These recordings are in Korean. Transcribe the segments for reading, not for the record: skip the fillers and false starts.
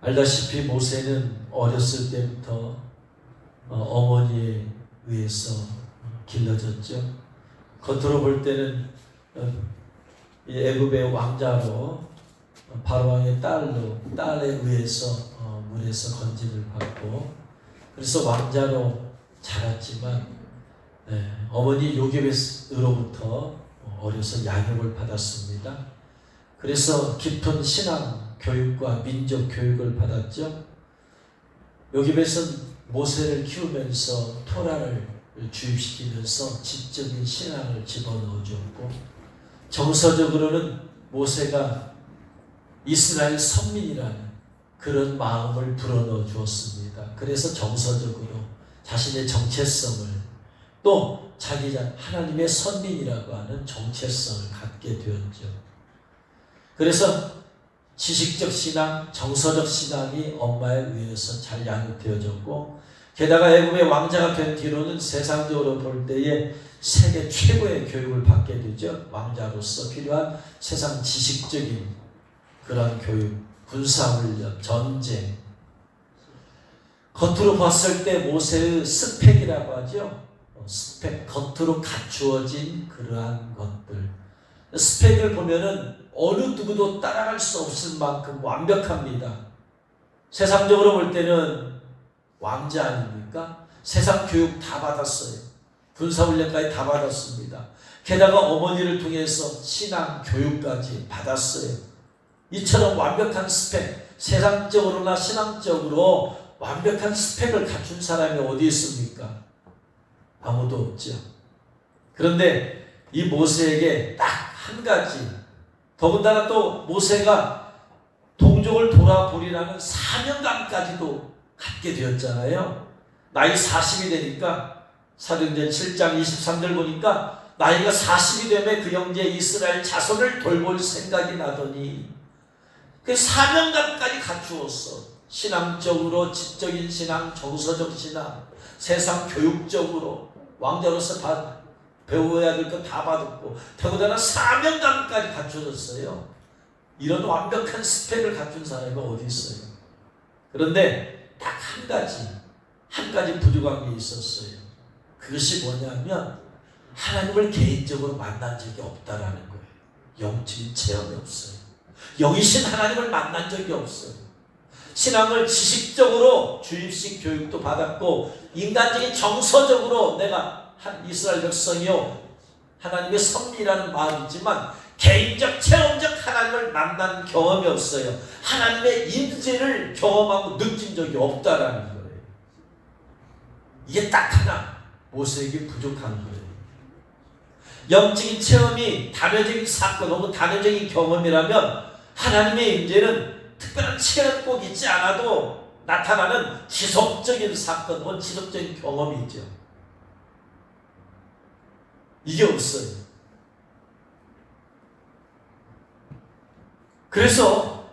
알다시피 모세는 어렸을 때부터 어머니에 의해서 길러졌죠. 겉으로 볼 때는 애굽의 왕자로 바로왕의 딸에 의해서 물에서 건짐을 받고 그래서 왕자로 자랐지만 어머니 요셉으로부터 어려서 양육을 받았습니다. 그래서 깊은 신앙 교육과 민족 교육을 받았죠. 요셉은 모세를 키우면서 토라를 주입시키면서 지적인 신앙을 집어넣어 주었고 정서적으로는 모세가 이스라엘 선민이라는 그런 마음을 불어넣어 주었습니다. 그래서 정서적으로 자신의 정체성을 또 자기 하나님의 선민이라고 하는 정체성을 갖게 되었죠. 그래서 지식적 신앙, 정서적 신앙이 엄마에 의해서 잘 양육되어졌고 게다가 애굽의 왕자가 된 뒤로는 세상적으로 볼 때에 세계 최고의 교육을 받게 되죠. 왕자로서 필요한 세상 지식적인 그런 교육, 군사훈련, 전쟁. 겉으로 봤을 때 모세의 스펙이라고 하죠. 스펙, 겉으로 갖추어진 그러한 것들. 스펙을 보면은 어느 누구도 따라갈 수 없을 만큼 완벽합니다. 세상적으로 볼 때는 왕자 아닙니까? 세상 교육 다 받았어요. 군사훈련까지 다 받았습니다. 게다가 어머니를 통해서 신앙 교육까지 받았어요. 이처럼 완벽한 스펙, 세상적으로나 신앙적으로 완벽한 스펙을 갖춘 사람이 어디 있습니까? 아무도 없죠. 그런데 이 모세에게 딱 한 가지, 더군다나 또 모세가 동족을 돌아보리라는 사명감까지도 갖게 되었잖아요. 나이 40이 되니까 사도행전 7장 23절 보니까 나이가 40이 되면 그 형제 이스라엘 자손을 돌볼 생각이 나더니 그 사명감까지 갖추었어. 신앙적으로 지적인 신앙, 정서적 신앙, 세상 교육적으로 왕자로서 다 배워야 될 거 다 받았고 더군다나 사명감까지 갖춰졌어요. 이런 완벽한 스펙을 갖춘 사람이 어디 있어요? 그런데 딱 한 가지 부족한 게 있었어요. 그것이 뭐냐면 하나님을 개인적으로 만난 적이 없다라는 거예요. 영적인 체험이 없어요. 영이신 하나님을 만난 적이 없어요. 신앙을 지식적으로 주입식 교육도 받았고 인간적인 정서적으로 내가 한 이스라엘 백성이요 하나님의 섭리라는 말이 있지만 개인적 체험적 하나님을 만난 경험이 없어요. 하나님의 임재를 경험하고 느낀 적이 없다라는 거예요. 이게 딱 하나 모세에게 부족한 거예요. 영적인 체험이 단회적인 사건 혹은 단회적인 경험이라면 하나님의 임재는 특별한 체험 꼭 있지 않아도 나타나는 지속적인 사건 혹은 지속적인 경험이 있죠. 이게 없어요. 그래서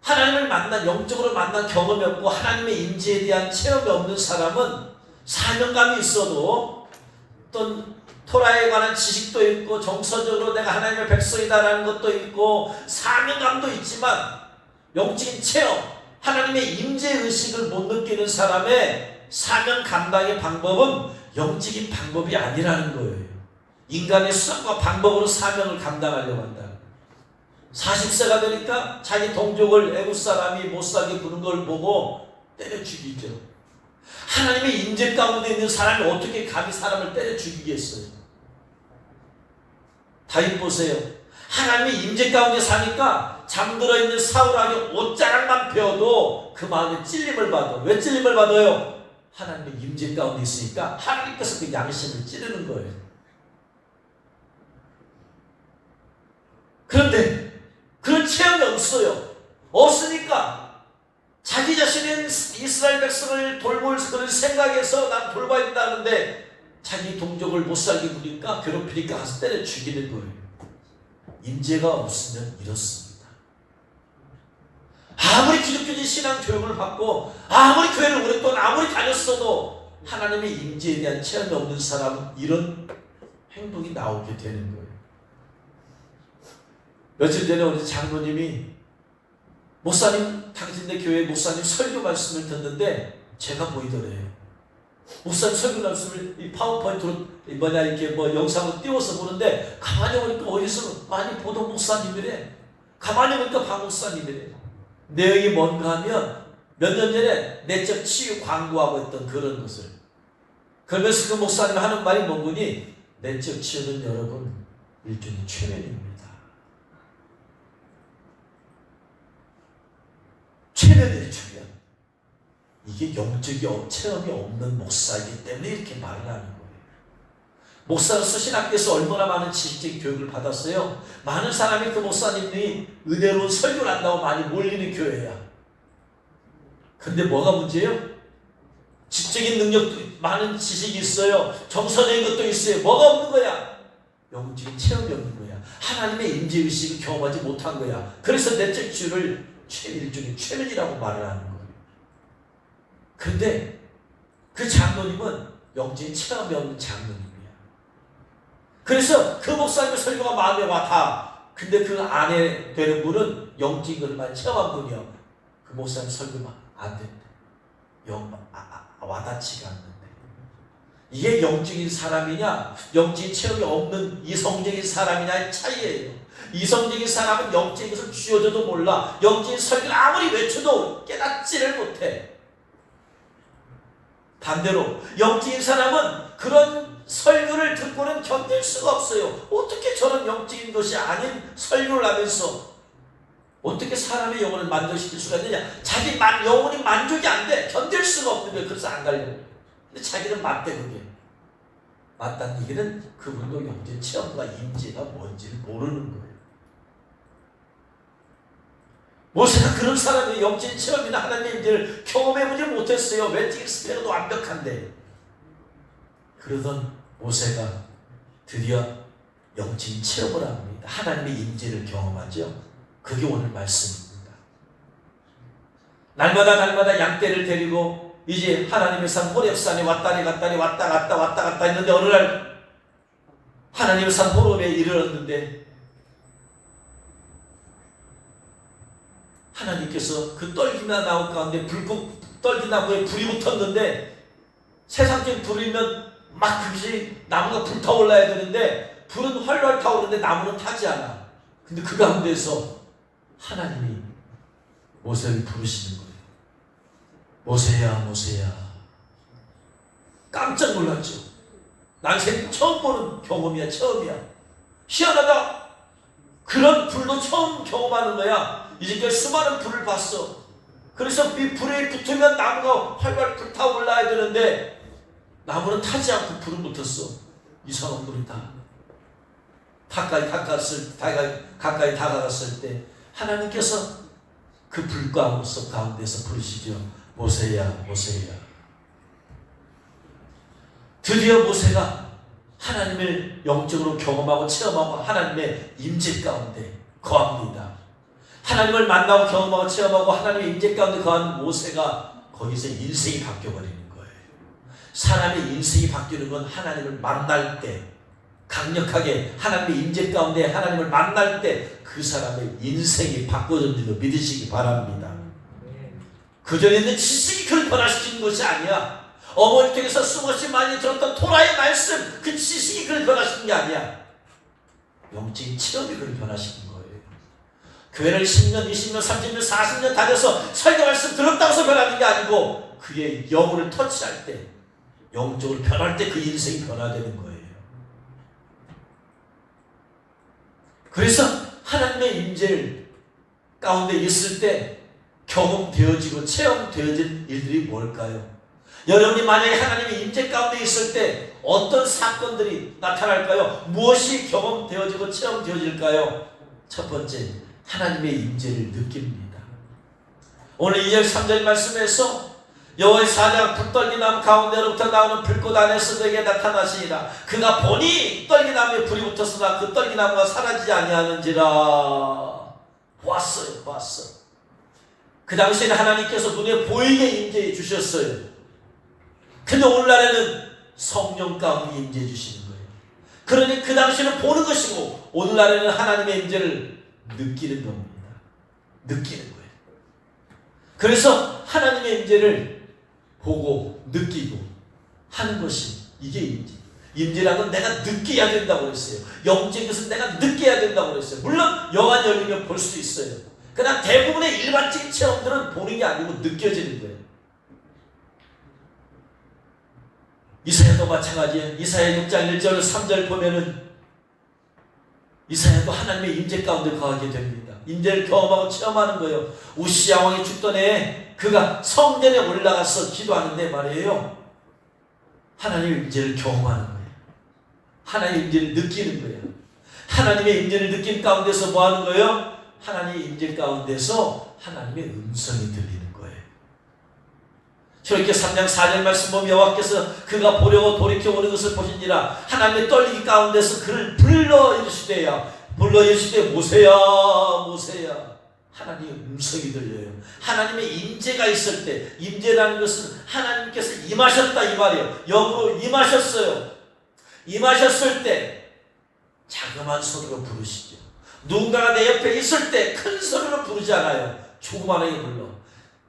하나님을 만난 영적으로 만난 경험이 없고 하나님의 임재에 대한 체험이 없는 사람은 사명감이 있어도 어떤 토라에 관한 지식도 있고 정서적으로 내가 하나님의 백성이다라는 것도 있고 사명감도 있지만 영적인 체험, 하나님의 임재의식을 못 느끼는 사람의 사명 감당의 방법은 영적인 방법이 아니라는 거예요. 인간의 수단과 방법으로 사명을 감당하려고 한다. 40세가 되니까 자기 동족을 애국 사람이 못 살게 구는 걸 보고 때려 죽이죠. 하나님의 임재 가운데 있는 사람이 어떻게 감히 사람을 때려 죽이겠어요? 다윗 보세요. 하나님의 임재 가운데 사니까 잠들어 있는 사울왕의 옷자락만 베어도 그 마음에 찔림을 받아. 왜 찔림을 받아요? 하나님의 임재 가운데 있으니까 하나님께서 그 양심을 찌르는 거예요. 그런데 그런 체험이 없어요. 없으니까 자기 자신은 이스라엘 백성을 돌볼 그런 생각에서 난 돌봐야 된다는데 자기 동족을 못 살게 구니까 괴롭히니까 가서 때려 죽이는 거예요. 임재가 없으면 이렇습니다. 아무리 기독교적인 신앙 교육을 받고 아무리 교회를 오랫동안 아무리 다녔어도 하나님의 임재에 대한 체험이 없는 사람은 이런 행동이 나오게 되는 거예요. 며칠 전에 우리 장로님이 목사님, 당신네 교회 목사님 설교 말씀을 듣는데 제가 보이더래요. 목사님 설교 말씀을 이 파워포인트로 이렇게 영상을 띄워서 보는데 가만히 보니까 어디서 많이 보던 목사님이래. 가만히 보니까 박 목사님이래. 내용이 뭔가 하면 몇 년 전에 내적 치유 광고하고 있던 그런 것을, 그러면서 그 목사님 하는 말이 뭔지, 내적 치유는 여러분 일종의 최면입니다. 최면이에요, 최면. 이게 영적인 체험이 없는 목사이기 때문에 이렇게 말을 하는 거예요. 목사로서 신학교에서 얼마나 많은 지식적인 교육을 받았어요. 많은 사람이 그 목사님이 은혜로운 설교를 한다고 많이 몰리는 교회야. 근데 뭐가 문제예요? 지적인 능력도 많은 지식이 있어요. 정서적인 것도 있어요. 뭐가 없는 거야? 영적인 체험이 없는 거야. 하나님의 임재의식을 경험하지 못한 거야. 그래서 내적 치유를 일종의 최면이라고 말을 하는 거예요. 그런데 그 장로님은 영적인 체험이 없는 장로님이야. 그래서 그 목사님의 설교가 마음에 와닿아. 근데 그 안에 되는 분은 영적인 것만 체험한 분이야. 그 목사님 설교만 안 된대. 와닿지가 않는데. 이게 영적인 사람이냐, 영적인 체험이 없는 이성적인 사람이냐의 차이예요. 이성적인 사람은 영적인 것을 쥐어줘도 몰라. 영적인 설교를 아무리 외쳐도 깨닫지를 못해. 반대로 영적인 사람은 그런 설교를 듣고는 견딜 수가 없어요. 어떻게 저런 영적인 것이 아닌 설교를 하면서 어떻게 사람의 영혼을 만족시킬 수가 있느냐. 자기 영혼이 만족이 안 돼. 견딜 수가 없는 거예요. 그래서 안 가려고. 근데 자기는 맞대. 그게 맞다는 얘기는 그분도 영적인 체험과 임재가 뭔지를 모르는 거예요. 모세가 그런 사람이 영적인 체험이나 하나님의 임재를 경험해보지 못했어요. 외적인 스펙은 완벽한데. 그러던 모세가 드디어 영적인 체험을 합니다. 하나님의 임재를 경험하죠. 그게 오늘 말씀입니다. 날마다 양떼를 데리고 이제 하나님의 산 호렙산에 왔다리 갔다리 왔다 갔다 했는데 어느 날 하나님의 산 호렙에 이르렀는데 하나님께서 그 떨기나 나무 가운데 떨기나무에 불이 붙었는데 세상적인 불이면 막 그것이 나무가 불타올라야 되는데 불은 활활 타오르는데 나무는 타지 않아. 근데 그 가운데서 하나님이 모세를 부르시는 거예요. 모세야, 모세야. 깜짝 놀랐죠. 난생 처음 보는 경험이야, 처음이야. 희한하다. 그런 불도 처음 경험하는 거야. 이제까지 수많은 불을 봤어. 그래서 이 불에 붙으면 나무가 활활 불타올라야 되는데 나무는 타지 않고 불은 붙었어. 이상한 불이다. 가까이 다가갔을 때 하나님께서 그 가운데서 부르시죠. 모세야, 모세야. 드디어 모세가 하나님을 영적으로 경험하고 체험하고 하나님의 임재 가운데 거합니다. 하나님을 만나고 경험하고 체험하고 하나님의 임재 가운데 거한 모세가 거기서 인생이 바뀌어버리는 거예요. 사람의 인생이 바뀌는 건 하나님을 만날 때, 강력하게 하나님의 임재 가운데 하나님을 만날 때 그 사람의 인생이 바꿔진 줄 믿으시기 바랍니다. 그전에는 지식이 그를 변화시키는 것이 아니야. 어머니 댁에서 수없이 많이 들었던 토라의 말씀, 그 지식이 그를 변화시킨 게 아니야. 영적인 체험이 그를 변화시킨 거예요. 교회를 10년, 20년, 30년, 40년 다녀서 설교 말씀 들었다고 해서 변하는 게 아니고 그의 영혼을 터치할 때, 영적으로 변할 때 그 인생이 변화되는 거예요. 그래서 하나님의 임재 가운데 있을 때 경험되어지고 체험되어진 일들이 뭘까요? 여러분이 만약에 하나님의 임재 가운데 있을 때 어떤 사건들이 나타날까요? 무엇이 경험되어지고 체험되어질까요? 첫 번째, 하나님의 임재를 느낍니다. 오늘 2절 3절 말씀에서 여호와의 사자가 불떨기나무 가운데로부터 나오는 불꽃 안에서 그에게 나타나시니라. 그가 보니 떨기나무에 불이 붙었으나 그 떨기나무가 사라지지 아니하는지라. 봤어. 그 당시에는 하나님께서 눈에 보이게 임재해 주셨어요. 근데 오늘날에는 성령 가운데 임재해 주시는 거예요. 그러니 그 당시에는 보는 것이고 오늘날에는 하나님의 임재를 느끼는 겁니다. 느끼는 거예요. 그래서 하나님의 임재를 보고 느끼고 하는 것이 이게 임재. 임재라는 건 내가 느껴야 된다고 그랬어요. 영적인 것은 내가 느껴야 된다고 그랬어요. 물론 영안 열리면 볼 수 있어요. 그러나 대부분의 일반적인 체험들은 보는 게 아니고 느껴지는 거예요. 이사야도 마찬가지예요. 이사야 6장 1절 3절 보면은 이사야도 하나님의 임재 가운데 거하게 됩니다. 임재를 경험하고 체험하는 거예요. 우시야 왕이 죽던 해에 그가 성전에 올라가서 기도하는데 말이에요. 하나님의 임재를 경험하는 거예요. 하나님의 임재를 느끼는 거예요. 하나님의 임재를 느낀 가운데서 뭐 하는 거예요? 하나님의 임재 가운데서 하나님의 음성이 들리는 거예요. 출애굽기 3장 4절 말씀 보면 여호와께서 그가 보려고 돌이켜 오는 것을 보시니라 하나님의 떨리기 가운데서 그를 불러 이르시되 모세야 모세야. 하나님의 음성이 들려요. 하나님의 임재가 있을 때, 임재라는 것은 하나님께서 임하셨다 이 말이에요. 영으로 임하셨어요. 임하셨을 때 자그마한 소리로 부르시죠. 누군가가 내 옆에 있을 때 큰 소리로 부르지 않아요. 조그만하게 불러.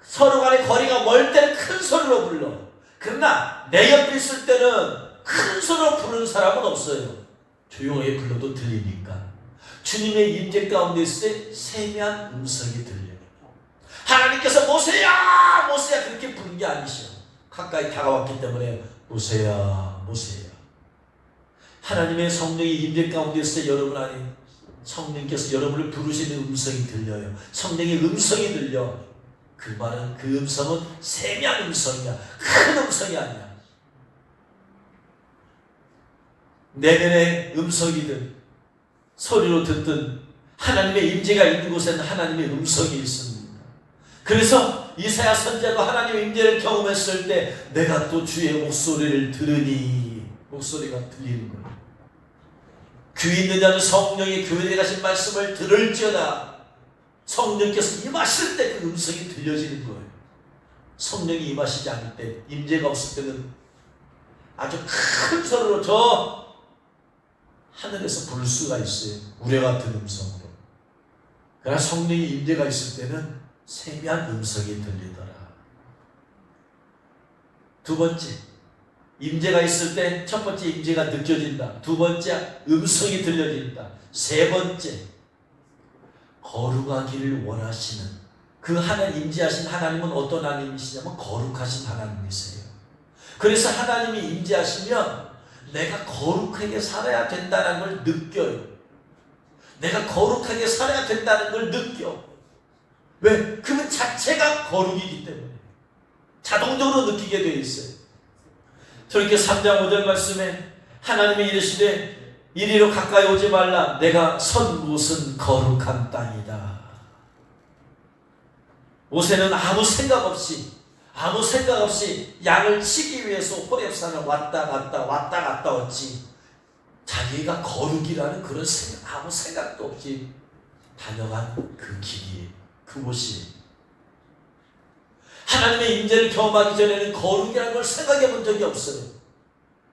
서로 간의 거리가 멀 때는 큰 소리로 불러. 그러나 내 옆에 있을 때는 큰 소리로 부르는 사람은 없어요. 조용하게 불러도 들리니까. 주님의 임재 가운데 있을 때 세미한 음성이 들려요. 하나님께서 모세야 모세야 그렇게 부른 게 아니시오. 가까이 다가왔기 때문에 모세야 모세야. 하나님의 성령이 임재 가운데 있을 때 여러분 안에 성령께서 여러분을 부르시는 음성이 들려요. 성령의 음성이 들려. 그 말은 그 음성은 세미한 음성이야. 큰 음성이 아니야. 내면의 음성이든 소리로 듣든 하나님의 임재가 있는 곳에는 하나님의 음성이 있습니다. 그래서 이사야 선지자도 하나님의 임재를 경험했을 때 내가 또 주의 목소리를 들으니 목소리가 들리는 거예요. 귀 있는 자는 성령이 교회에 가신 말씀을 들을지어다. 성령께서 임하실 때 그 음성이 들려지는 거예요. 성령이 임하시지 않을 때, 임재가 없을 때는 아주 큰 소리로 저 하늘에서 부를 수가 있어요. 우레 같은 음성으로. 그러나 성령이 임재가 있을 때는 세미한 음성이 들리더라. 두 번째, 임재가 있을 때 첫 번째 임재가 느껴진다. 두 번째 음성이 들려진다. 세 번째 거룩하기를 원하시는 그 하나님 임재하신 하나님은 어떤 하나님이시냐면 거룩하신 하나님이세요. 그래서 하나님이 임재하시면 내가 거룩하게 살아야 된다는 걸 느껴요. 내가 거룩하게 살아야 된다는 걸 느껴. 왜? 그 자체가 거룩이기 때문에 자동적으로 느끼게 되어 있어요. 저렇게 3장 5절 말씀에 하나님이 이르시되 이리로 가까이 오지 말라. 내가 선 곳은 거룩한 땅이다. 모세는 아무 생각 없이 양을 치기 위해서 호렙산을 왔다 갔다 왔지. 자기가 거룩이라는 그런 아무 생각도 없이 다녀간 그 길이 그곳이 하나님의 임재를 경험하기 전에는 거룩이라는 걸 생각해 본 적이 없어요.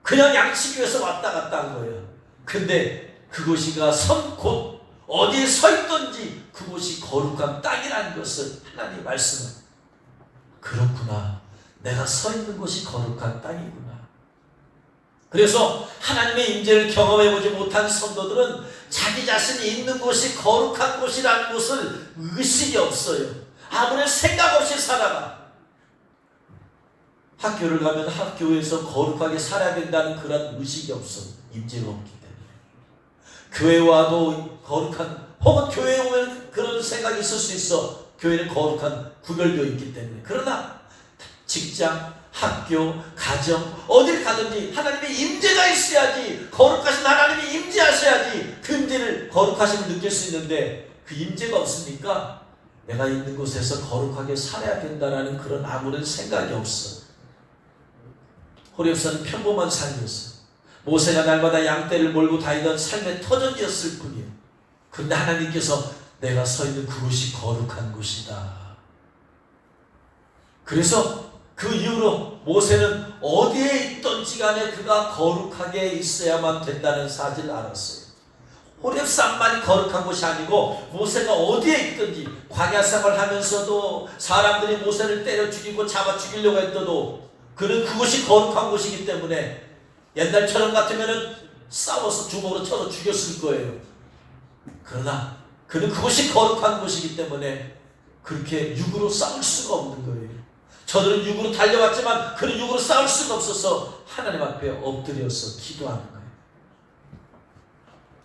그냥 양치기 위해서 왔다 갔다 한 거예요. 근데 그곳이가 곧 어디에 서 있든지 그곳이 거룩한 땅이라는 것을 하나님이 말씀을 그렇구나. 내가 서 있는 곳이 거룩한 땅이구나. 그래서 하나님의 임재를 경험해보지 못한 성도들은 자기 자신이 있는 곳이 거룩한 곳이라는 것을 의식이 없어요. 아무런 생각 없이 살아가. 학교를 가면 학교에서 거룩하게 살아야 된다는 그런 의식이 없어. 임재가 없기 때문에. 교회 와도 거룩한, 혹은 교회에 오면 그런 생각이 있을 수 있어. 교회는 거룩한 구별되어 있기 때문에. 그러나 직장, 학교, 가정, 어딜 가든지 하나님의 임재가 있어야지, 거룩하신 하나님이 임재하셔야지 그 임재를, 거룩하심을 느낄 수 있는데 그 임재가 없으니까 내가 있는 곳에서 거룩하게 살아야 된다는 그런 아무런 생각이 없어. 호렙산은 평범한 삶이었어. 모세가 날마다 양떼를 몰고 다니던 삶의 터전이었을 뿐이에요. 근데 하나님께서 내가 서 있는 그곳이 거룩한 곳이다. 그래서 그 이후로 모세는 어디에 있든지 간에 그가 거룩하게 있어야만 된다는 사실을 알았어요. 호렙산만이 거룩한 곳이 아니고 모세가 어디에 있든지 광야 생활을 하면서도 사람들이 모세를 때려 죽이고 잡아 죽이려고 했어도 그는 그곳이 거룩한 곳이기 때문에 옛날처럼 같으면은 싸워서 주먹으로 쳐서 죽였을 거예요. 그러나 그는 그곳이 거룩한 곳이기 때문에 그렇게 육으로 싸울 수가 없는 거예요. 저들은 육으로 달려왔지만 그는 육으로 싸울 수가 없어서 하나님 앞에 엎드려서 기도하는 거예요.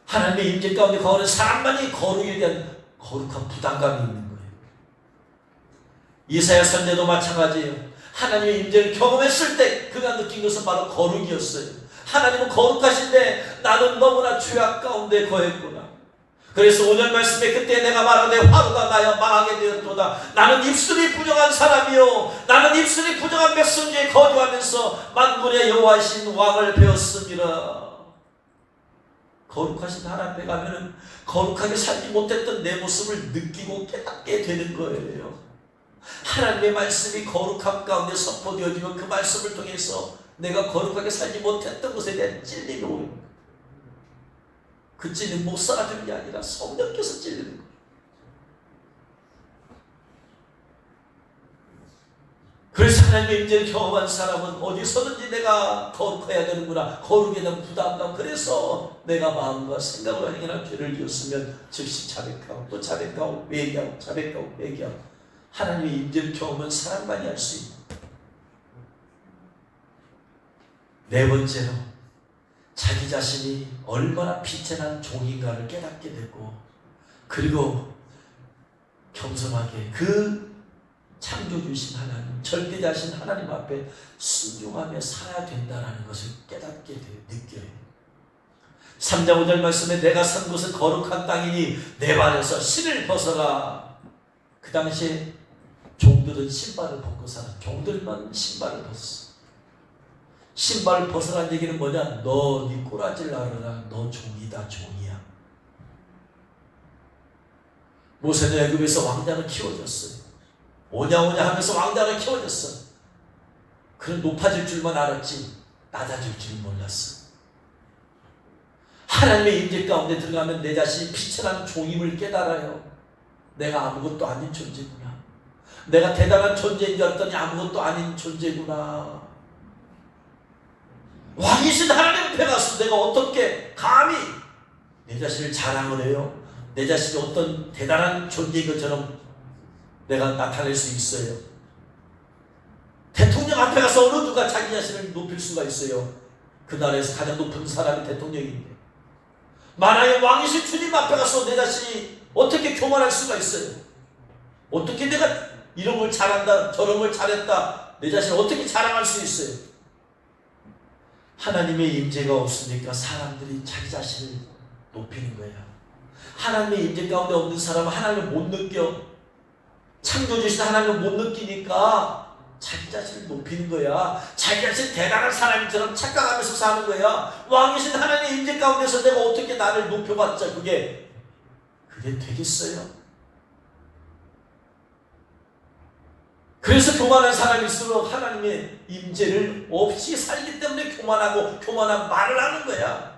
하나님의 임재 가운데 거하는 사람만이 거룩에 대한 거룩한 부담감이 있는 거예요. 이사야 선지자도 마찬가지예요. 하나님의 임재를 경험했을 때 그가 느낀 것은 바로 거룩이었어요. 하나님은 거룩하신데 나는 너무나 죄악 가운데 거했구나. 그래서 오늘 말씀에 그때 내가 말하되 화로가 나여 망하게 되었도다. 나는 입술이 부정한 사람이요 나는 입술이 부정한 백성중에 거주하면서 만군의 여호와이신 왕을 배웠습니다. 거룩하신 하나님 앞에 가면은 거룩하게 살지 못했던 내 모습을 느끼고 깨닫게 되는 거예요. 하나님의 말씀이 거룩함 가운데 선포되어지면 그 말씀을 통해서 내가 거룩하게 살지 못했던 것에 대한 찔림이 오는 거예요. 그 찔림 못 살아주는 게 아니라 성령께서 찔리는 거예요. 그래서 하나님의 임재를 경험한 사람은 어디서든지 내가 거룩해야 되는구나. 거룩에 대한 부담감. 그래서 내가 마음과 생각으로 행하는 죄를 지었으면 즉시 자백하고 또 자백하고 회개하고 자백하고 회개하고 하나님의 임재를 경험한 사람만이 할 수 있는. 네 번째로 자기 자신이 얼마나 비천한 종인가를 깨닫게 되고 그리고 겸손하게 그 창조주신 하나님, 절대자신 하나님 앞에 순종하며 살아야 된다는 것을 깨닫게 돼요. 느껴요. 3장 5절 말씀에 내가 선 곳은 거룩한 땅이니 내 발에서 신을 벗어라. 그 당시에 종들은 신발을 벗고 살아. 종들만 신발을 벗었어. 신발을 벗으라는 얘기는 뭐냐? 너 네 꼬라지를 알아라. 너 종이다, 종이야. 모세는 애굽에서 왕자로 키워졌어요. 오냐 하면서 왕자로 키워졌어. 그는 높아질 줄만 알았지 낮아질 줄 몰랐어. 하나님의 임재 가운데 들어가면 내 자신이 비천한 종임을 깨달아요. 내가 아무것도 아닌 존재구나. 내가 대단한 존재인 줄 알았더니 아무것도 아닌 존재구나. 왕이신 하나님 앞에 가서 내가 어떻게 감히 내 자신을 자랑을 해요? 내 자신이 어떤 대단한 존재인 것처럼 내가 나타낼 수 있어요. 대통령 앞에 가서 어느 누가 자기 자신을 높일 수가 있어요? 그 나라에서 가장 높은 사람이 대통령인데 만약에 왕이신 주님 앞에 가서 내 자신이 어떻게 교만할 수가 있어요? 어떻게 내가 이런 걸 잘한다 저런 걸 잘했다 내 자신을 어떻게 자랑할 수 있어요? 하나님의 임재가 없으니까 사람들이 자기 자신을 높이는 거예요. 하나님의 임재 가운데 없는 사람은 하나님을 못 느껴. 창조주신 하나님을 못 느끼니까 자기 자신을 높이는 거야. 자기 자신 대단한 사람처럼 착각하면서 사는 거야. 왕이신 하나님의 임재 가운데서 내가 어떻게 나를 높여봤자 그게 되겠어요? 그래서 교만한 사람일수록 하나님의 임재를 없이 살기 때문에 교만하고 교만한 말을 하는 거야.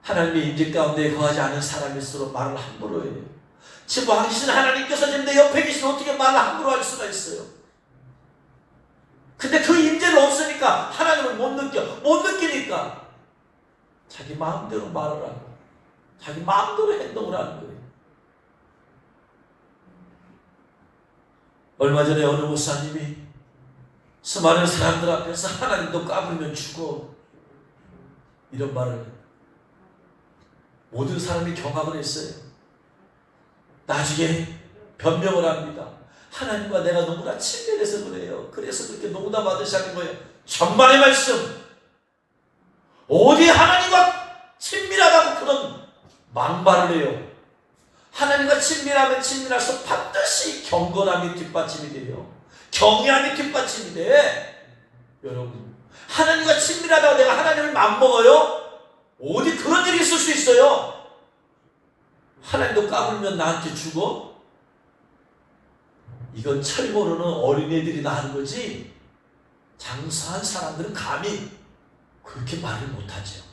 하나님의 임재 가운데 거하지 않은 사람일수록 말을 함부로 해요. 지금 왕이신 하나님께서 지금 내 옆에 계시면 어떻게 말을 함부로 할 수가 있어요? 근데 그 임재를 없으니까 하나님을 못 느끼니까 자기 마음대로 말을 하고 자기 마음대로 행동을 하는 거예요. 얼마 전에 어느 목사님이 수많은 사람들 앞에서 하나님도 까불면 죽어 이런 말을 해요. 모든 사람이 경악을 했어요. 나중에 변명을 합니다. 하나님과 내가 너무나 친밀해서 그래요. 그래서 그렇게 농담하듯이 하는 거예요. 천만의 말씀. 어디 하나님과 친밀하다고 그런 막말을 해요. 하나님과 친밀하면 친밀할수록 반드시 경건함이 뒷받침이 돼요. 경외함이 뒷받침이 돼. 여러분, 하나님과 친밀하다고 내가 하나님을 맘먹어요? 어디 그런 일이 있을 수 있어요? 하나님도 까불면 나한테 죽어? 이건 철 모르는 어린애들이나 하는 거지 장사한 사람들은 감히 그렇게 말을 못하죠.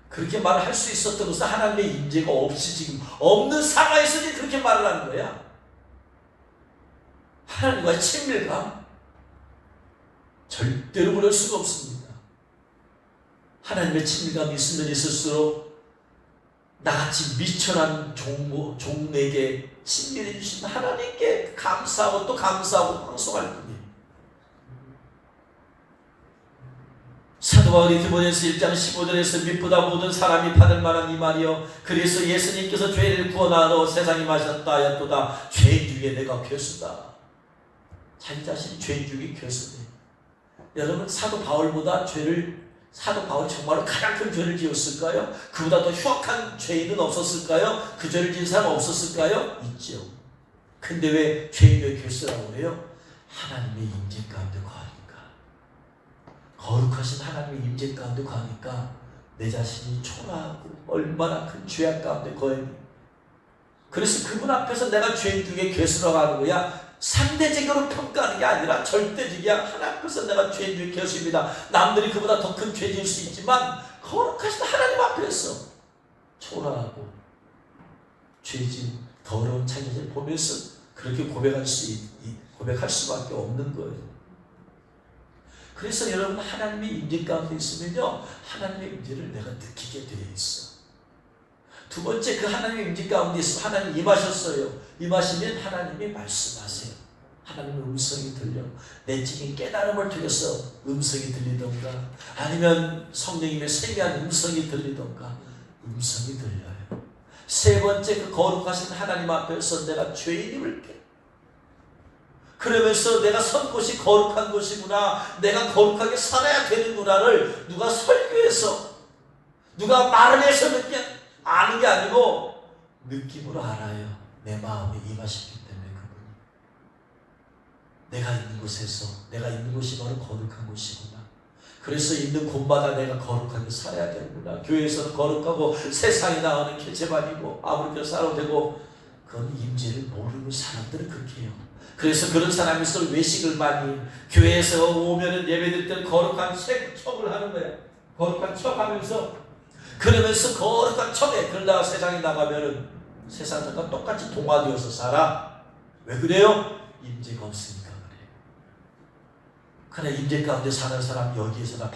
그렇게 말을 할 수 있었던 것은 하나님의 임재가 없이 지금 없는 상황에서는 그렇게 말을 하는 거야. 하나님과의 친밀감 절대로 그럴 수가 없습니다. 하나님의 친밀감이 있으면 있을수록 나같이 미천한 종에게 친밀해 주신 하나님께 감사하고 또 감사하고 방송할 뿐이에요. 사도 바울이 디모데전서 1장 15절에서 믿보다 모든 사람이 받을 만한 이 말이요 그래서 예수님께서 죄를 구원하러 세상에 마셨다 하였도다. 죄 중에 내가 괴수다. 자기 자신이 죄 중에 괴수네. 여러분, 사도 바울이 정말로 가장 큰 죄를 지었을까요? 그보다 더 흉악한 죄인은 없었을까요? 그 죄를 지은 사람 없었을까요? 있죠. 근데 왜 죄인의 괴수라고 해요? 하나님의 임재 가운데 거하니까, 거룩하신 하나님의 임재 가운데 거하니까 내 자신이 초라하고 얼마나 큰 죄악 가운데 거하니. 그래서 그분 앞에서 내가 죄인 중에 괴수라고 하는 거야. 상대적으로 평가하는 게 아니라 절대적이야. 하나님 앞에서 내가 죄인 중에 괴수입니다. 남들이 그보다 더 큰 죄 지을 수 있지만 거룩하신 하나님 앞에서 초라하고 죄진 더러운 자기 자신을 보면서 그렇게 고백할 수밖에 없는 거예요. 그래서 여러분, 하나님의 임재 가운데 있으면요, 하나님의 임재를 내가 느끼게 되어 있어. 두 번째, 그 하나님의 임재 가운데 있으면 하나님 임하셨어요. 임하시면 하나님이 말씀하세요. 하나님의 음성이 들려. 내적인 깨달음을 통해서 음성이 들리던가, 아니면 성령님의 세미한 음성이 들리던가, 음성이 들려요. 세 번째, 그 거룩하신 하나님 앞에서 내가 죄인임을 깨. 그러면서 내가 선 곳이 거룩한 곳이구나, 내가 거룩하게 살아야 되는구나를 누가 설교해서, 누가 말을 해서 아는 게 아니고 느낌으로 알아요. 내 마음에 임하시기 때문에 그분이. 내가 있는 곳에서, 내가 있는 곳이 바로 거룩한 곳이구나. 그래서 있는 곳마다 내가 거룩하게 살아야 되는구나. 교회에서는 거룩하고 세상에 나가는 개체반이고 아무렇게나 살아도 되고, 그건 임재를 모르는 사람들은 그렇게 해요. 그래서 그런 사람이 있어 외식을 많이, 교회에서 오면은 예배드릴 때는 거룩한 척을 하는 거야. 거룩한 척 하면서, 그러면서 거룩한 척에, 그러다가 세상에 나가면은 세상과 똑같이 동화되어서 살아. 왜 그래요? 임재가 없으니까 그래요. 그래, 임재 가운데 사는 사람 여기에서나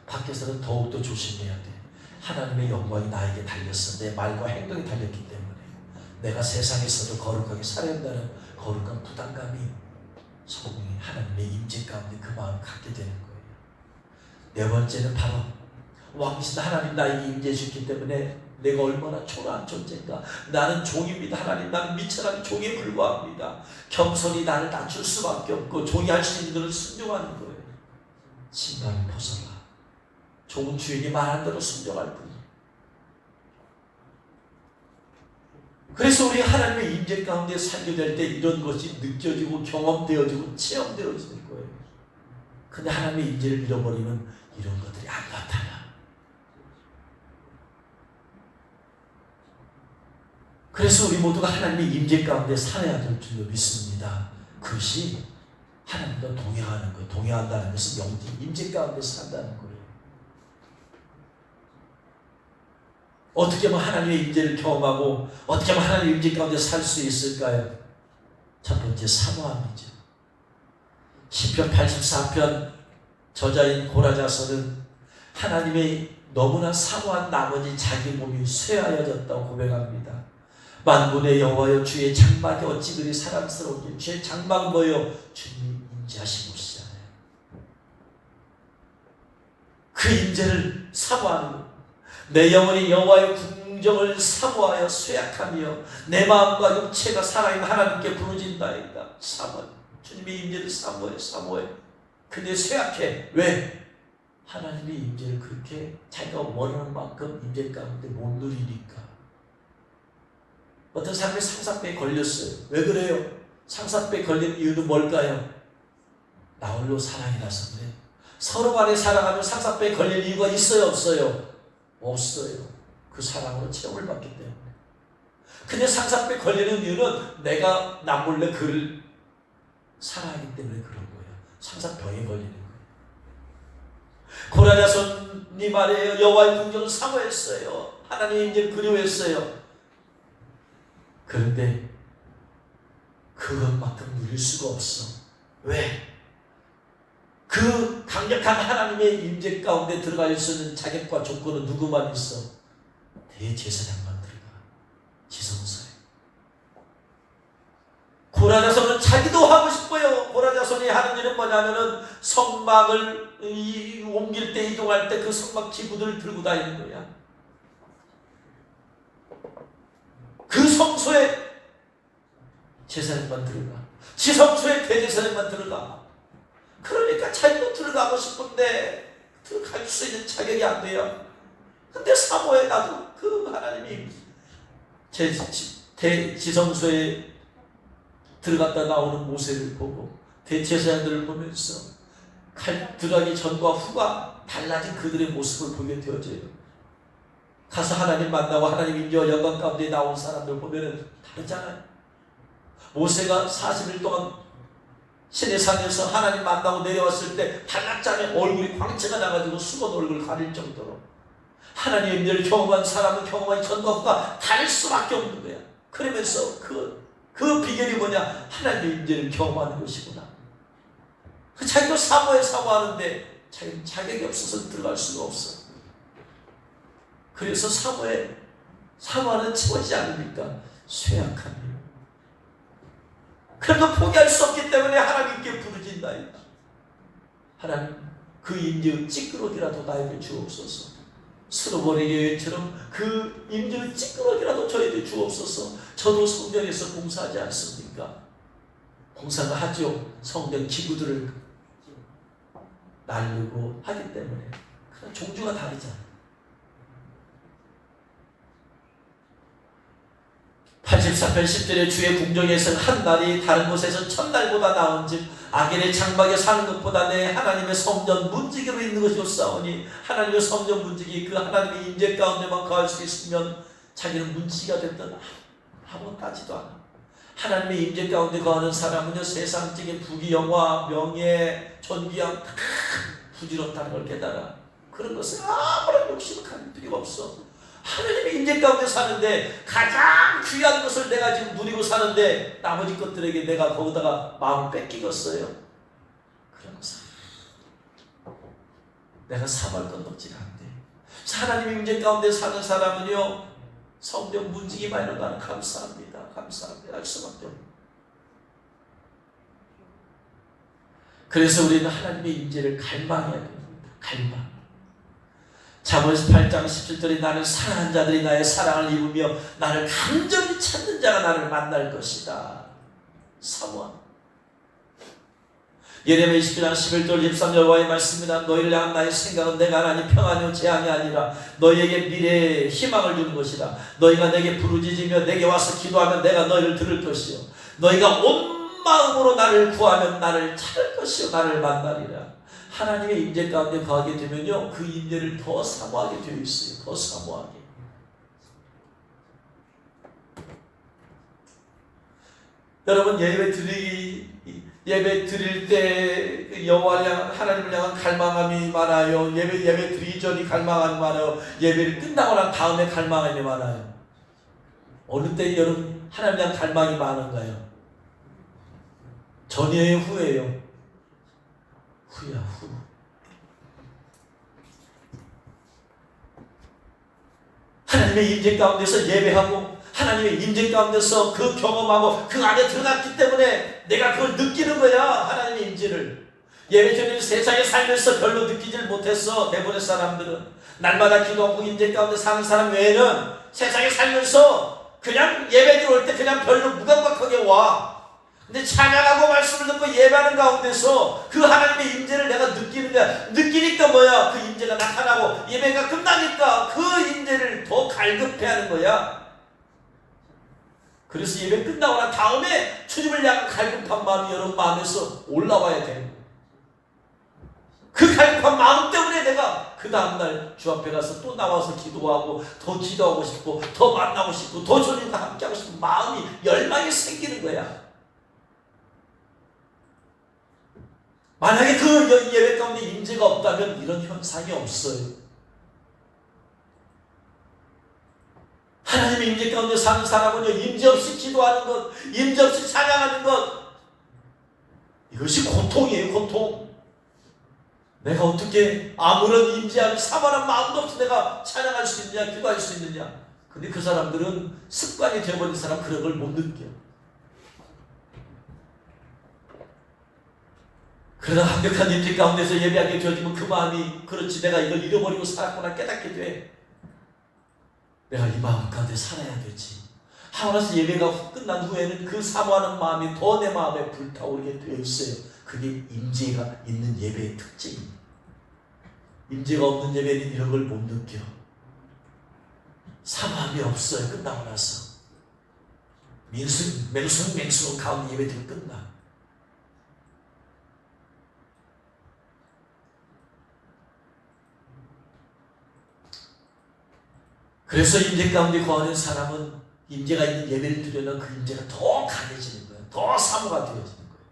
밖에서는 더욱더 조심해야 돼. 하나님의 영광이 나에게 달렸어. 내 말과 행동이 달렸기 때문에 내가 세상에서도 거룩하게 살아야 한다는 거룩한 부담감이 성령이 하나님의 임재 가운데 그 마음을 갖게 되는 거예요. 네 번째는 바로 왕이신 하나님 나에게 임재해 주셨기 때문에 내가 얼마나 초라한 존재인가. 나는 종입니다. 하나님, 나는 미천한 종에 불과합니다. 겸손히 나를 낮출 수밖에 없고 종이 할 수 있는 것을 순종하는 거예요. 신방을 벗어라. 종은 주인이 말한 대로 순종할 뿐이에요. 그래서 우리 하나님의 임재 가운데 살게 될 때 이런 것이 느껴지고 경험되어지고 체험되어질 거예요. 근데 하나님의 임재를 잃어버리면 이런 것들이 안 나타나. 그래서 우리 모두가 하나님의 임재 가운데 살아야 될 줄로 믿습니다. 그것이 하나님과 동행하는 것, 동행한다는 것은 영적 임재 가운데 산다는 거예요. 어떻게 하면 하나님의 임재를 경험하고 어떻게 하면 하나님의 임재 가운데 살 수 있을까요? 첫 번째, 사모함이죠. 시편 84편 저자인 고라자서는 하나님의 너무나 사모한 나머지 자기 몸이 쇠하여졌다고 고백합니다. 만군의 여호와여, 주의 장막이 어찌 그리 사랑스러운지. 주의 장막 뭐요? 주님이 임재하신 곳이잖아요. 그 임재를 사모하는 것. 내 영혼이 여호와의 궁정을 사모하여 쇠약하며 내 마음과 육체가 살아있는 하나님께 부르짖나이다. 사모해. 주님의 임재를 사모해. 근데 쇠약해. 왜? 하나님의 임재를 그렇게 자기가 원하는 만큼 임재 가운데 못 누리니까. 어떤 사람이 상사병에 걸렸어요. 왜 그래요? 상사병에 걸린 이유는 뭘까요? 나 홀로 사랑이 나서 그래요. 서로 간에 사랑하면 상사병에 걸릴 이유가 있어요, 없어요? 없어요. 그 사랑으로 체험을 받기 때문에. 근데 상사병에 걸리는 이유는 내가 남몰래 그를 사랑하기 때문에 그런 거예요. 상사병에 걸리는 거예요. 고라자손이 말해요. 여호와의 궁정을 사모했어요. 하나님의 임재를 그리워했어요. 그런데 그것만큼 누릴 수가 없어. 왜? 그 강력한 하나님의 임재 가운데 들어갈 수 있는 자격과 조건은 누구만 있어? 대제사장만 들어가. 지성소에. 고라자손은 자기도 하고 싶어요. 고라자손이 하는 일은 뭐냐면은 성막을 옮길 때, 이동할 때 그 성막 기구들을 들고 다니는 거야. 그 성소에 제사장만 들어가. 지성소에 대제사장만 들어가. 그러니까 자기도 들어가고 싶은데 들어갈 수 있는 자격이 안 돼요. 근데 사모에 나도 그 하나님이 지성소에 들어갔다 나오는 모세를 보고 대제사장들을 보면서 들어가기 전과 후가 달라진 그들의 모습을 보게 되어져요. 가서 하나님 만나고 하나님 인자와 영광 가운데 나온 사람들 보면은 다르잖아요. 모세가 40일 동안 시내산에서 하나님 만나고 내려왔을 때 한낮잠에 얼굴이 광채가 나가지고 수건 얼굴 가릴 정도로 하나님의 임재를 경험한 사람은 경험한 전과 후가 다를 수밖에 없는 거야. 그러면서 그 비결이 뭐냐? 하나님의 임재를 경험하는 것이구나. 자기도 사모하는데 자기는 자격이 없어서 들어갈 수가 없어. 그래서 사모하는 채워지지 않으니까 쇠약한 일. 그래도 포기할 수 없기 때문에 하나님께 부르짖나이다. 하나님, 그 임재의 찌끄러기라도 나에게 주옵소서. 스로버리 여인처럼 그 임재의 찌끄러기라도 저에게 주옵소서. 저도 성전에서 봉사하지 않습니까? 봉사가 하죠. 성전 기구들을 날르고 하기 때문에. 그러나 종류가 다르잖아요. 84편 10절에 주의 궁정에서 한 날이 다른 곳에서 첫날보다 나은즉 아겔의 장막에 사는 것보다 내 하나님의 성전 문지기로 있는 것이 옳사오니 하나님의 성전 문지기 그 하나님의 임재 가운데만 거할 수 있으면 자기는 문지기가 됐던 아무 따지도 않아. 하나님의 임재 가운데 거하는 사람은요 세상적인 부귀 영화 명예 존귀함 다 부질없다는 걸 깨달아. 그런 것은 아무런 욕심을 가질 필요가 없어. 하나님의 임재 가운데 사는데 가장 귀한 것을 내가 지금 누리고 사는데 나머지 것들에게 내가 거기다가 마음을 뺏기겠어요? 그런 것은 내가 사모할 건 없지가 않대. 하나님의 임재 가운데 사는 사람은요 성령 문지기만 일어나는 감사합니다. 감사합니다. 할 수밖에 없는. 그래서 우리는 하나님의 임재를 갈망해야 됩니다. 갈망. 잠언에서 8장 17절에 나는 사랑하는 자들이 나의 사랑을 입으며 나를 간절히 찾는 자가 나를 만날 것이다. 사모함. 예레미야 29장 11절 13절 여호와의 말씀이다. 너희를 향한 나의 생각은 내가 하나님 평안이요 재앙이 아니라 너희에게 미래의 희망을 주는 것이다. 너희가 내게 부르짖으며 내게 와서 기도하면 내가 너희를 들을 것이요 너희가 온 마음으로 나를 구하면 나를 찾을 것이요 나를 만나리라. 하나님의 임재 가운데 거하게 되면요 그 임재를 더 사모하게 되어 있어요. 더 사모하게. 여러분 예배 드릴 때 여호와를 향한 하나님을 향한 갈망함이 많아요. 예배 드리기 전이 갈망함이 많아요. 예배를 끝나고 난 다음에 갈망함이 많아요. 어느 때 여러분 하나님을 향한 갈망이 많은가요? 전이에요? 후예요? 후야 후. 하나님의 임재 가운데서 예배하고 하나님의 임재 가운데서 그 경험하고 그 안에 들어갔기 때문에 내가 그걸 느끼는 거야. 하나님의 임재를. 예배 전에 세상에 살면서 별로 느끼질 못했어. 대부분의 사람들은 날마다 기도하고 임재 가운데 사는 사람 외에는 세상에 살면서 그냥 예배 들어올 때 그냥 별로 무감각하게 와. 근데 찬양하고 말씀을 듣고 예배하는 가운데서 그 하나님의 임재를 내가 느끼는 거야. 느끼니까 뭐야? 그 임재가 나타나고 예배가 끝나니까 그 임재를 더 갈급해하는 거야. 그래서 예배 끝나고 난 다음에 주님을 향한 갈급한 마음이 여러분 마음에서 올라와야 되는 거야. 그 갈급한 마음 때문에 내가 그 다음날 주 앞에 가서 또 나와서 기도하고 더 기도하고 싶고 더 만나고 싶고 더 주님과 함께하고 싶은 마음이 열망이 생기는 거야. 만약에 그 예배 가운데 임재가 없다면 이런 현상이 없어요. 하나님의 임재 가운데 사는 사람은요, 임재 없이 기도하는 것, 임재 없이 찬양하는 것, 이것이 고통이에요. 고통. 내가 어떻게 아무런 임재함이 사모하는 마음도 없이 내가 찬양할 수 있느냐, 기도할 수 있느냐. 근데 그 사람들은 습관이 되어버린 사람 그런 걸 못 느껴. 그러나 완벽한 임재 가운데서 예배하게 되어지면 그 마음이, 그렇지, 내가 이걸 잃어버리고 살았구나 깨닫게 돼. 내가 이 마음 가운데 살아야 되지. 하고 나서 예배가 끝난 후에는 그 사모하는 마음이 더 내 마음에 불타오르게 되어 있어요. 그게 임재가 있는 예배의 특징입니다. 임재가 없는 예배는 이런 걸 못 느껴. 사모함이 없어요. 끝나고 나서 맹숭맹숭 가운데 예배들이 끝나. 그래서 임재 가운데 거하는 사람은 임재가 있는 예배를 드려는 그 임재가 더 강해지는 거예요. 더 사모가 되어지는 거예요.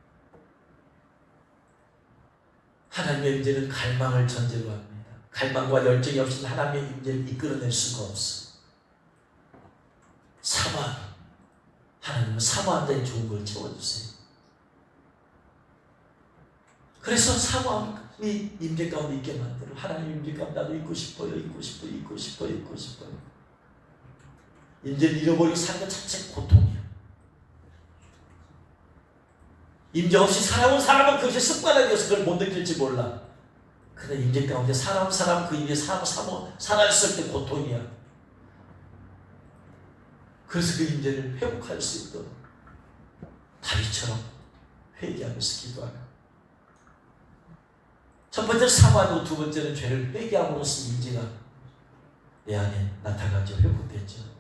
하나님의 임재는 갈망을 전제로 합니다. 갈망과 열정이 없이는 하나님의 임재를 이끌어낼 수가 없어. 사모함. 하나님은 사모한 자의 좋은 걸 채워주세요. 그래서 사모함이 임재 가운데 있게 만들어. 하나님 임재 가운데 나도 있고 싶어요. 있고 싶어요. 있고 싶어요. 있고 싶어요. 임재를 잃어버리고 사는 것 자체가 고통이야. 임재 없이 살아온 사람은 그것이 습관이 되어서 그걸 못 느낄지 몰라. 그러나 임재 가운데 살아온 사람은 그 임재 살아있을 때 고통이야. 그래서 그 임재를 회복할 수 있도록 다윗처럼 회개하면서 기도하라. 첫 번째는 사모하고 두 번째는 죄를 회개함으로써 임재가 내 안에 나타나죠. 회복되죠.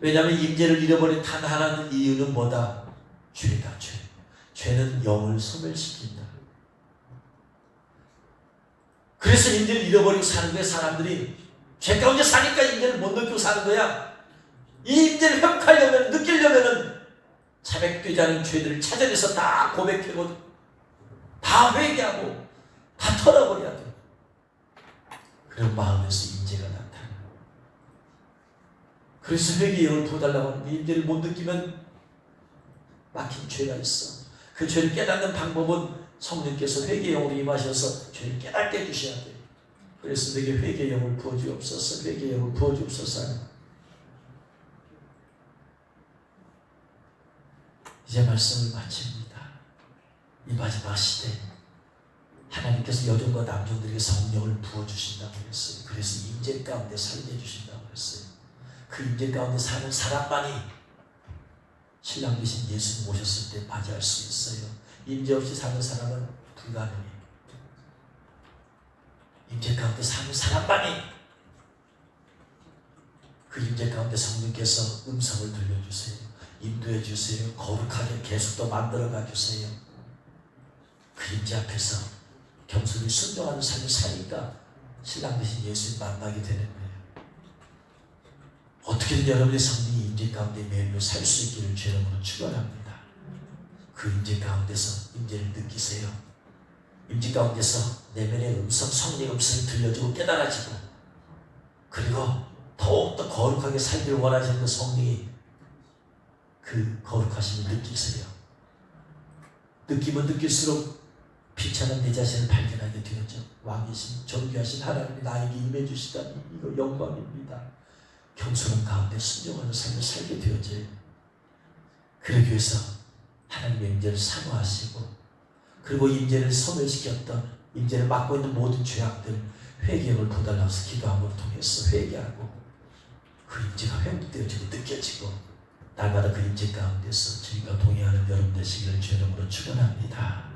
왜냐하면 임재를 잃어버린 단 하나의 이유는 뭐다? 죄다. 죄. 죄는 영을 소멸시킨다. 그래서 임재를 잃어버리고 사는 거야. 사람들이 죄 가운데 사니까 임재를 못 느끼고 사는 거야. 이 임재를 회복하려면, 느끼려면은 자백되지 않은 죄들을 찾아내서 다 고백하고 다 회개하고 다 털어버려야 돼. 그런 마음에서 임재가 나타나. 그래서 회개의 영을 부어달라고 하는데 임재를 못 느끼면 막힌 죄가 있어. 그 죄를 깨닫는 방법은 성령께서 회개의 영으로 임하셔서 죄를 깨닫게 해주셔야 돼요. 그래서 내게 회개의 영을 부어주옵소서. 회개의 영을 부어주옵소서. 이제 말씀을 마칩니다. 이 마지막 시대 하나님께서 여종과 남종들에게 성령을 부어주신다고 했어요. 그래서 임재 가운데 살게 해주신다고 했어요. 그 임재 가운데 사는 사람만이 신랑 되신 예수님 오셨을 때 맞이할 수 있어요. 임재 없이 사는 사람은 불가능해요. 임재 가운데 사는 사람만이 그 임재 가운데 성령께서 음성을 들려주세요. 인도해 주세요. 거룩하게 계속 더 만들어가 주세요. 그 임재 앞에서 겸손히 순종하는 삶을 사니까 신랑 되신 예수님 만나게 되는 거예요. 어떻게든 여러분의 성령이 임재 가운데 매일매일 살 수 있기를 주의 이름으로 축원합니다. 그 임재 가운데서 임재를 느끼세요. 임재 가운데서 내면의 음성, 성령의 음성이 들려지고 깨달아지고, 그리고 더욱더 거룩하게 살기를 원하시는 그 성령이 그 거룩하심을 느끼세요. 느끼면 느낄수록 비참한 내 자신을 발견하게 되었죠. 왕이신 존귀하신 하나님이 나에게 임해 주시다니 이거 영광입니다. 겸손한 가운데 순종하는 삶을 살게 되어져요. 그러기 위해서 하나님의 임재를 사모하시고, 그리고 임재를 소멸시켰던, 임재를 막고 있는 모든 죄악들 회개를 도달라고 기도함으로 통해서 회개하고 그 임재가 회복되어지고 느껴지고 날마다 그 임재 가운데서 주님과 동행하는 여러분 되시기를 주의 이름으로 축원합니다.